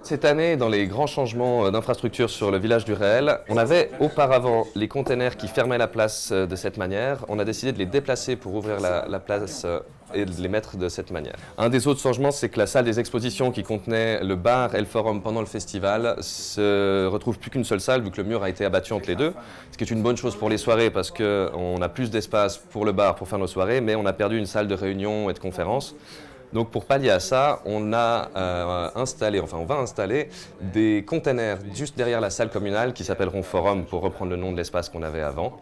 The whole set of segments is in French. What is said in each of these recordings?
Cette année, dans les grands changements d'infrastructure sur le village du Réel, on avait auparavant les containers qui fermaient la place de cette manière. On a décidé de les déplacer pour ouvrir la place et de les mettre de cette manière. Un des autres changements, c'est que la salle des expositions qui contenait le bar et le forum pendant le festival se retrouve plus qu'une seule salle vu que le mur a été abattu entre les deux. Ce qui est une bonne chose pour les soirées parce qu'on a plus d'espace pour le bar pour faire nos soirées, mais on a perdu une salle de réunion et de conférence. Donc pour pallier à ça, on va installer des containers juste derrière la salle communale qui s'appelleront Forum pour reprendre le nom de l'espace qu'on avait avant.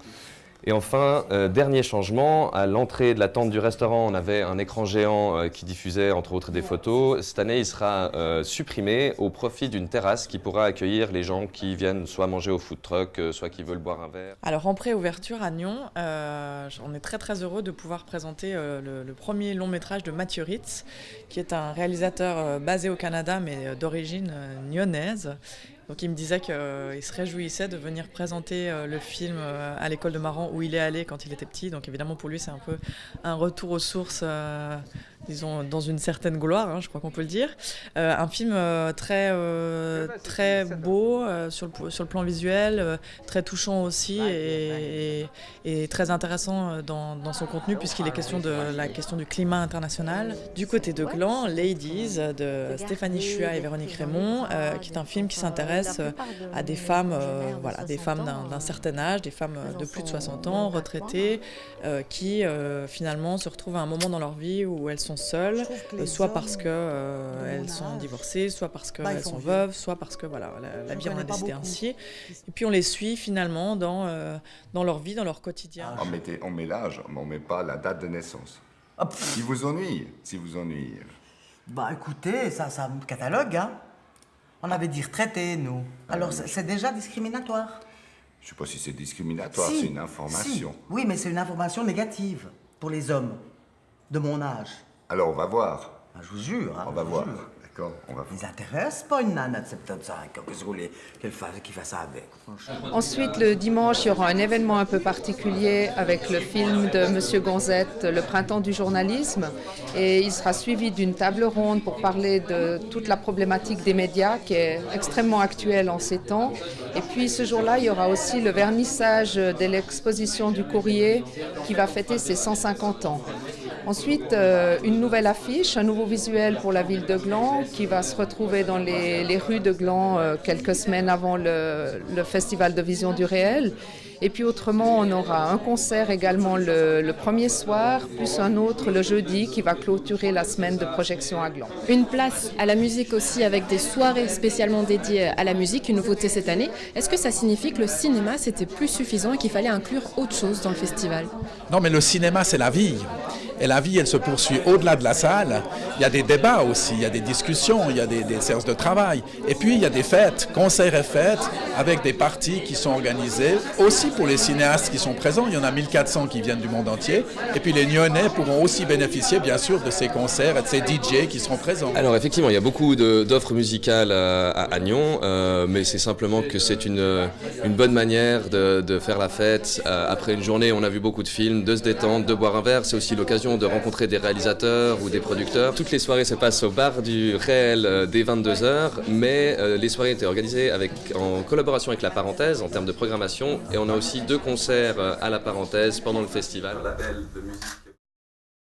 Et enfin, dernier changement, à l'entrée de la tente du restaurant, on avait un écran géant qui diffusait entre autres des photos. Cette année, il sera supprimé au profit d'une terrasse qui pourra accueillir les gens qui viennent soit manger au food truck, soit qui veulent boire un verre. Alors en préouverture à Nyon, on est très heureux de pouvoir présenter le premier long métrage de Mathieu Ritz, qui est un réalisateur basé au Canada mais d'origine nyonnaise. Donc il me disait qu'il se réjouissait de venir présenter le film à l'école de Maran où il est allé quand il était petit. Donc évidemment pour lui c'est un peu un retour aux sources, disons dans une certaine gloire, je crois qu'on peut le dire. Un film très beau sur le plan visuel, très touchant aussi et très intéressant dans son contenu puisqu'il est question de la question du climat international. Du côté de Gland, Ladies de Stéphanie Chua et Véronique Raymond, qui est un film qui s'intéresse à des femmes, des femmes d'un certain âge, des femmes de plus de 60 ans, retraitées, qui finalement se retrouvent à un moment dans leur vie où elles sont seules, soit parce qu'elles sont divorcées, soit parce qu'elles sont veuves, soit parce que la vie en a décidé ainsi. Et puis on les suit finalement dans leur vie, dans leur quotidien. On met l'âge, mais on ne met pas la date de naissance. Si vous ennuie. Bah écoutez, ça me catalogue, hein. On avait dit retraité, nous. Alors c'est déjà discriminatoire. Je ne sais pas si c'est discriminatoire, Si, c'est une information. si. Oui, mais c'est une information négative pour les hommes de mon âge. Alors on va voir. Ah, je vous jure. On va voir. D'accord, on va voir. Les intéresse pas une nana de 75. Qu'est-ce que vous voulez qu'elle fasse ça avec, franchement. Ensuite, le dimanche, il y aura un événement un peu particulier avec le film de Monsieur Gonzette, Le printemps du journalisme. Et il sera suivi d'une table ronde pour parler de toute la problématique des médias qui est extrêmement actuelle en ces temps. Et puis ce jour-là, il y aura aussi le vernissage de l'exposition du Courrier qui va fêter ses 150 ans. Ensuite, une nouvelle affiche, un nouveau visuel pour la ville de Gland qui va se retrouver dans les rues de Gland quelques semaines avant le Festival de Vision du Réel. Et puis autrement, on aura un concert également le premier soir, plus un autre le jeudi qui va clôturer la semaine de projection à Gland. Une place à la musique aussi avec des soirées spécialement dédiées à la musique, une nouveauté cette année. Est-ce que ça signifie que le cinéma c'était plus suffisant et qu'il fallait inclure autre chose dans le festival ? Non, mais le cinéma c'est la vie. Et la vie, elle se poursuit au-delà de la salle. Il y a des débats aussi, il y a des discussions, il y a des séances de travail. Et puis, il y a des fêtes, concerts et fêtes, avec des parties qui sont organisées. Aussi pour les cinéastes qui sont présents, il y en a 1400 qui viennent du monde entier. Et puis, les Nyonnais pourront aussi bénéficier, bien sûr, de ces concerts et de ces DJ qui seront présents. Alors, effectivement, il y a beaucoup d'offres musicales à Nyon, mais c'est simplement que c'est une bonne manière de faire la fête. Après une journée, on a vu beaucoup de films, de se détendre, de boire un verre. C'est aussi l'occasion de rencontrer des réalisateurs ou des producteurs. Toutes les soirées se passent au bar du Réel dès 22h, mais les soirées étaient organisées en collaboration avec La Parenthèse en termes de programmation, et on a aussi 2 concerts à La Parenthèse pendant le festival. Un label de musique